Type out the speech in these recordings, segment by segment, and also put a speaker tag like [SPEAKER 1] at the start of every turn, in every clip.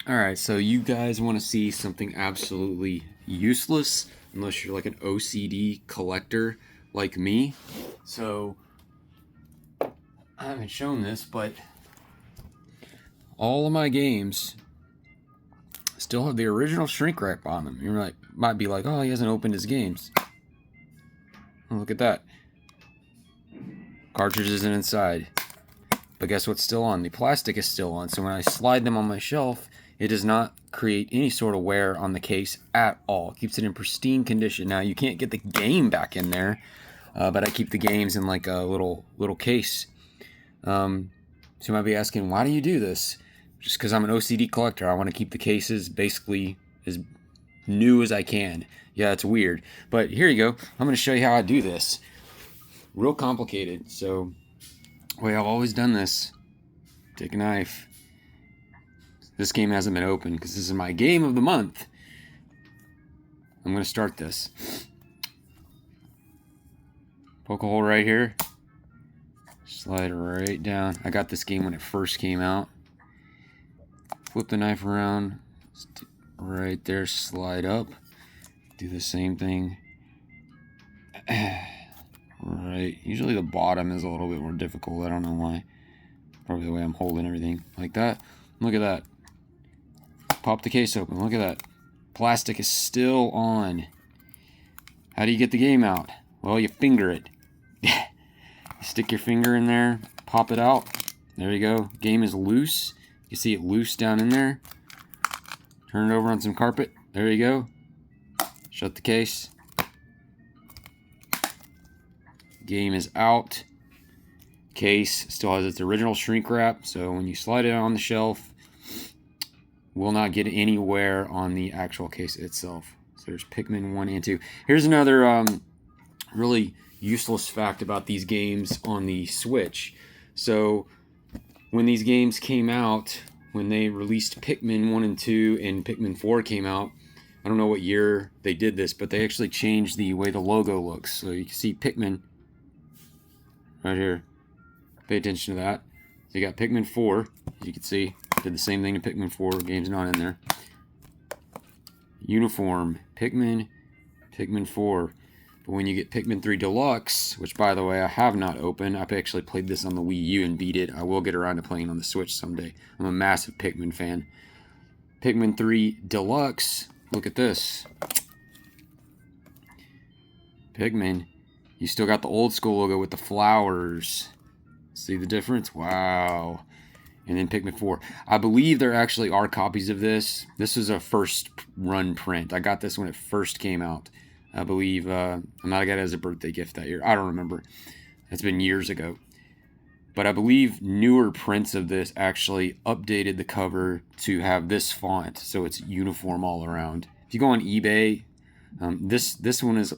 [SPEAKER 1] Alright, so you guys want to see something absolutely useless, unless you're like an OCD collector like me. So, I haven't shown this, but all of my games still have the original shrink wrap on them. You might be like, oh, he hasn't opened his games. Oh, look at that. Cartridge isn't inside. But guess what's still on? The plastic is still on. So when I slide them on my shelf, it does not create any sort of wear on the case at all. It keeps it in pristine condition. Now you can't get the game back in there, but I keep the games in like a little case. So you might be asking, why do you do this? Just because I'm an OCD collector. I want to keep the cases basically as new as I can. Yeah, it's weird. But here you go. I'm going to show you how I do this. Real complicated. So the way I've always done this, take a knife. This game hasn't been opened because this is my game of the month. I'm going to start this. Poke a hole right here. Slide it right down. I got this game when it first came out. Flip the knife around. Right there, slide up. Do the same thing. Right. Usually the bottom is a little bit more difficult. I don't know why. Probably the way I'm holding everything. Like that. Look at that. Pop the case open. Look at that. Plastic is still on. How do you get the game out? Well, you finger it. You stick your finger in there. Pop it out. There you go. Game is loose. You see it loose down in there. Turn it over on some carpet. There you go. Shut the case. Game is out. Case still has its original shrink wrap, so when you slide it on the shelf, will not get any wear on the actual case itself. So there's Pikmin 1 and 2. Here's another really useless fact about these games on the Switch. So when these games came out, when they released Pikmin 1 and 2 and Pikmin 4 came out, I don't know what year they did this, but they actually changed the way the logo looks. So you can see Pikmin right here. Pay attention to that. So you got Pikmin 4, as you can see. Did the same thing to Pikmin 4. Game's not in there. Uniform. Pikmin 4. But when you get Pikmin 3 Deluxe, which by the way I have not opened, I've actually played this on the Wii U and beat it. I will get around to playing on the Switch someday. I'm a massive Pikmin fan. Pikmin 3 Deluxe. Look at this. Pikmin. You still got the old school logo with the flowers. See the difference? Wow. And then Pikmin 4. I believe there actually are copies of this. This is a first run print. I got this when it first came out. I believe I might have got it as a birthday gift that year. I don't remember. It's been years ago. But I believe newer prints of this actually updated the cover to have this font, so it's uniform all around. If you go on eBay, this one is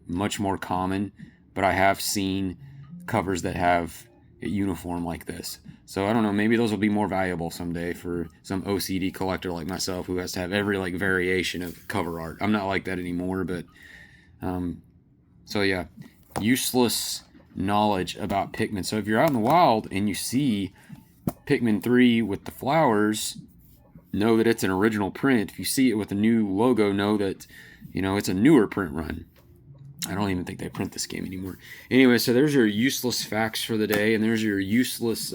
[SPEAKER 1] much more common, but I have seen covers that have a uniform like this. So I don't know, maybe those will be more valuable someday for some OCD collector like myself who has to have every like variation of cover art. I'm not like that anymore, but so yeah, useless knowledge about Pikmin. So if you're out in the wild and you see Pikmin 3 with the flowers, know that it's an original print. If you see it with a new logo, know that, you know, it's a newer print run. I don't even think they print this game anymore. Anyway, so there's your useless facts for the day, and there's your useless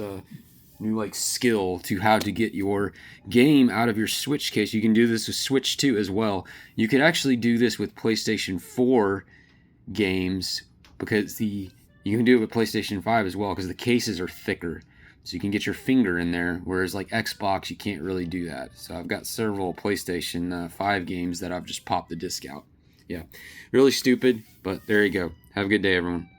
[SPEAKER 1] new like skill to how to get your game out of your Switch case. You can do this with Switch 2 as well. You could actually do this with PlayStation 4 games because you can do it with PlayStation 5 as well because the cases are thicker. So you can get your finger in there, whereas like Xbox, you can't really do that. So I've got several PlayStation 5 games that I've just popped the disc out. Yeah, really stupid, but there you go. Have a good day, everyone.